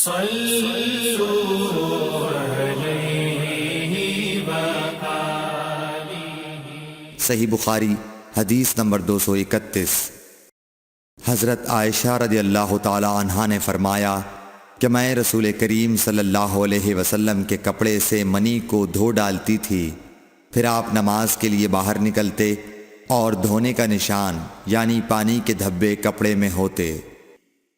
صحیح بخاری حدیث نمبر 231۔ حضرت عائشہ رضی اللہ تعالی عنہا نے فرمایا کہ میں رسول کریم صلی اللہ علیہ وسلم کے کپڑے سے منی کو دھو ڈالتی تھی، پھر آپ نماز کے لیے باہر نکلتے اور دھونے کا نشان یعنی پانی کے دھبے کپڑے میں ہوتے۔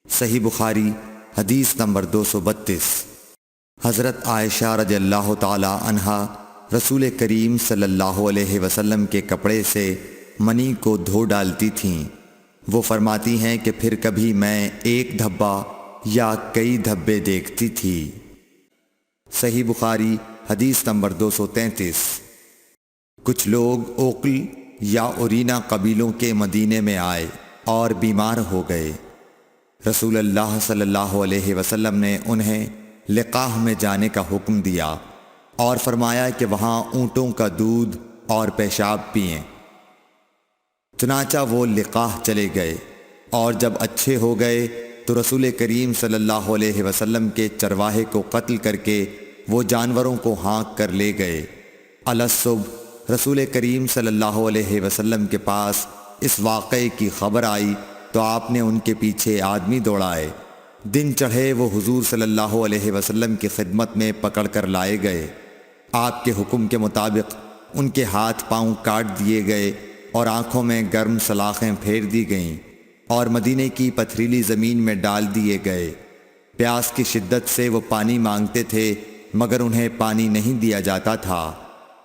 صحیح بخاری حدیث نمبر 232۔ حضرت عائشہ رضی اللہ تعالی عنہا رسول کریم صلی اللہ علیہ وسلم کے کپڑے سے منی کو دھو ڈالتی تھیں۔ وہ فرماتی ہیں کہ پھر کبھی میں ایک دھبا یا کئی دھبے دیکھتی تھی۔ صحیح بخاری حدیث نمبر 233۔ کچھ لوگ اوقل یا اورینا قبیلوں کے مدینے میں آئے اور بیمار ہو گئے۔ رسول اللہ صلی اللہ علیہ وسلم نے انہیں لقاح میں جانے کا حکم دیا اور فرمایا کہ وہاں اونٹوں کا دودھ اور پیشاب پئیں۔ چنانچہ وہ لقاح چلے گئے اور جب اچھے ہو گئے تو رسول کریم صلی اللہ علیہ وسلم کے چرواہے کو قتل کر کے وہ جانوروں کو ہانک کر لے گئے۔ الصبح رسول کریم صلی اللہ علیہ وسلم کے پاس اس واقعے کی خبر آئی تو آپ نے ان کے پیچھے آدمی دوڑائے۔ دن چڑھے وہ حضور صلی اللہ علیہ وسلم کی خدمت میں پکڑ کر لائے گئے۔ آپ کے حکم کے مطابق ان کے ہاتھ پاؤں کاٹ دیے گئے اور آنکھوں میں گرم سلاخیں پھیر دی گئیں اور مدینے کی پتھریلی زمین میں ڈال دیے گئے۔ پیاس کی شدت سے وہ پانی مانگتے تھے مگر انہیں پانی نہیں دیا جاتا تھا۔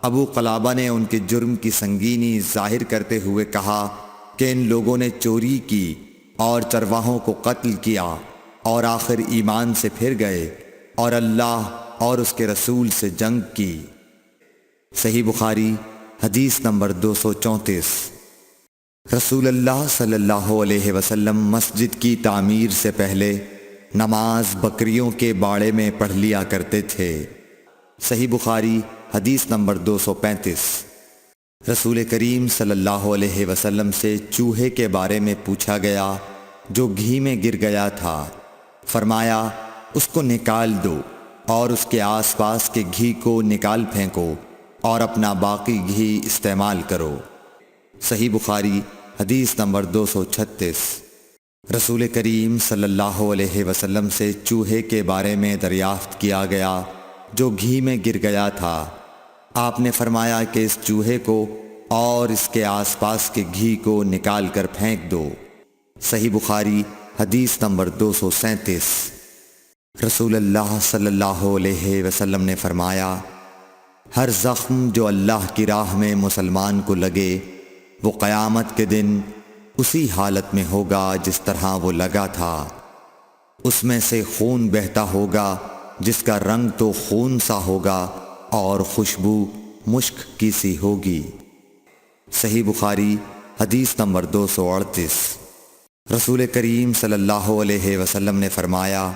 ابو قلابہ نے ان کے جرم کی سنگینی ظاہر کرتے ہوئے کہا کہ ان لوگوں نے چوری کی اور چرواہوں کو قتل کیا اور آخر ایمان سے پھر گئے اور اللہ اور اس کے رسول سے جنگ کی۔ صحیح بخاری حدیث نمبر 234۔ رسول اللہ صلی اللہ علیہ وسلم مسجد کی تعمیر سے پہلے نماز بکریوں کے باڑے میں پڑھ لیا کرتے تھے۔ صحیح بخاری حدیث نمبر 235۔ رسول کریم صلی اللہ علیہ وسلم سے چوہے کے بارے میں پوچھا گیا جو گھی میں گر گیا تھا۔ فرمایا اس کو نکال دو اور اس کے آس پاس کے گھی کو نکال پھینکو اور اپنا باقی گھی استعمال کرو۔ صحیح بخاری حدیث نمبر 236۔ رسول کریم صلی اللہ علیہ وسلم سے چوہے کے بارے میں دریافت کیا گیا جو گھی میں گر گیا تھا۔ آپ نے فرمایا کہ اس چوہے کو اور اس کے آس پاس کے گھی کو نکال کر پھینک دو۔ صحیح بخاری حدیث نمبر 237۔ رسول اللہ صلی اللہ علیہ وسلم نے فرمایا ہر زخم جو اللہ کی راہ میں مسلمان کو لگے وہ قیامت کے دن اسی حالت میں ہوگا جس طرح وہ لگا تھا۔ اس میں سے خون بہتا ہوگا جس کا رنگ تو خون سا ہوگا اور خوشبو مشک کی سی ہوگی۔ صحیح بخاری حدیث نمبر 238۔ رسول کریم صلی اللہ علیہ وسلم نے فرمایا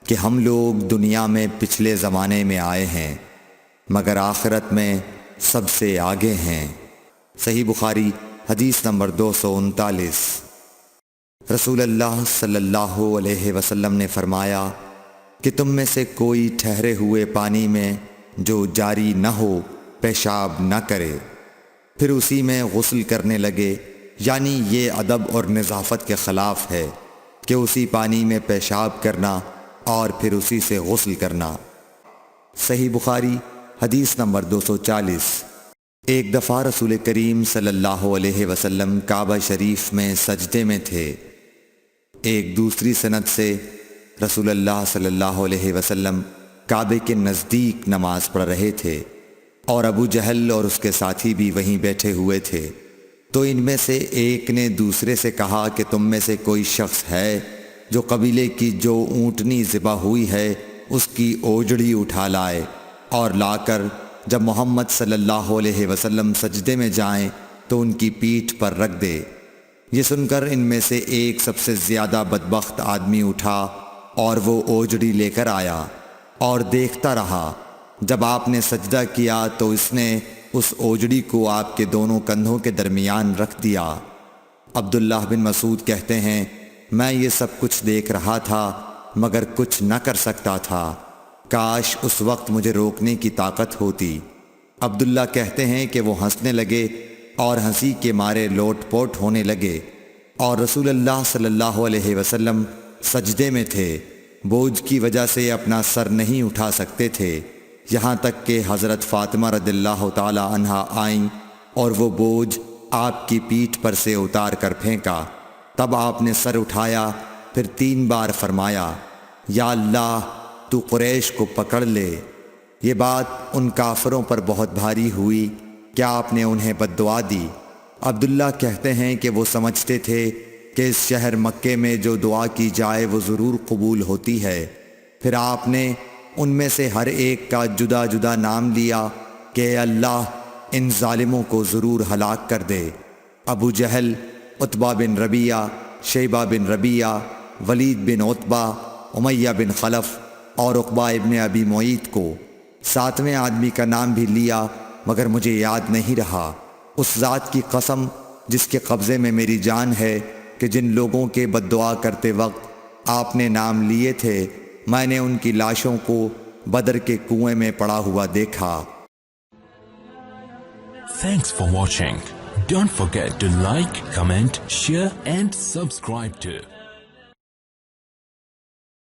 کہ ہم لوگ دنیا میں پچھلے زمانے میں آئے ہیں مگر آخرت میں سب سے آگے ہیں۔ صحیح بخاری حدیث نمبر 239۔ رسول اللہ صلی اللہ علیہ وسلم نے فرمایا کہ تم میں سے کوئی ٹھہرے ہوئے پانی میں جو جاری نہ ہو پیشاب نہ کرے پھر اسی میں غسل کرنے لگے، یعنی یہ ادب اور نظافت کے خلاف ہے کہ اسی پانی میں پیشاب کرنا اور پھر اسی سے غسل کرنا۔ صحیح بخاری حدیث نمبر 240۔ ایک دفعہ رسول کریم صلی اللہ علیہ وسلم کعبہ شریف میں سجدے میں تھے۔ ایک دوسری سند سے رسول اللہ صلی اللہ علیہ وسلم کعبے کے نزدیک نماز پڑھ رہے تھے اور ابو جہل اور اس کے ساتھی بھی وہیں بیٹھے ہوئے تھے، تو ان میں سے ایک نے دوسرے سے کہا کہ تم میں سے کوئی شخص ہے جو قبیلے کی جو اونٹنی ذبح ہوئی ہے اس کی اوجڑی اٹھا لائے اور لا کر جب محمد صلی اللہ علیہ وسلم سجدے میں جائیں تو ان کی پیٹھ پر رکھ دے۔ یہ سن کر ان میں سے ایک سب سے زیادہ بدبخت آدمی اٹھا اور وہ اوجڑی لے کر آیا اور دیکھتا رہا۔ جب آپ نے سجدہ کیا تو اس نے اس اوجڑی کو آپ کے دونوں کندھوں کے درمیان رکھ دیا۔ عبداللہ بن مسعود کہتے ہیں میں یہ سب کچھ دیکھ رہا تھا مگر کچھ نہ کر سکتا تھا، کاش اس وقت مجھے روکنے کی طاقت ہوتی۔ عبداللہ کہتے ہیں کہ وہ ہنسنے لگے اور ہنسی کے مارے لوٹ پوٹ ہونے لگے، اور رسول اللہ صلی اللہ علیہ وسلم سجدے میں تھے، بوجھ کی وجہ سے اپنا سر نہیں اٹھا سکتے تھے، یہاں تک کہ حضرت فاطمہ رضی اللہ تعالی عنہا آئیں اور وہ بوجھ آپ کی پیٹھ پر سے اتار کر پھینکا۔ تب آپ نے سر اٹھایا، پھر 3 بار فرمایا، یا اللہ تو قریش کو پکڑ لے۔ یہ بات ان کافروں پر بہت بھاری ہوئی کہ آپ نے انہیں بد دعا دی۔ عبداللہ کہتے ہیں کہ وہ سمجھتے تھے کہ اس شہر مکے میں جو دعا کی جائے وہ ضرور قبول ہوتی ہے۔ پھر آپ نے ان میں سے ہر ایک کا جدا جدا نام لیا کہ اے اللہ ان ظالموں کو ضرور ہلاک کر دے۔ ابو جہل، عتبہ بن ربیعہ، شیبہ بن ربیعہ، ولید بن عتبہ، امیہ بن خلف اور عقبہ ابن ابی معیط کو۔ 7ویں آدمی کا نام بھی لیا مگر مجھے یاد نہیں رہا۔ اس ذات کی قسم جس کے قبضے میں میری جان ہے کہ جن لوگوں کے بد دعا کرتے وقت آپ نے نام لیے تھے، میں نے ان کی لاشوں کو بدر کے کنویں میں پڑا ہوا دیکھا۔ Thanks for watching. Don't forget to like, comment, share and subscribe to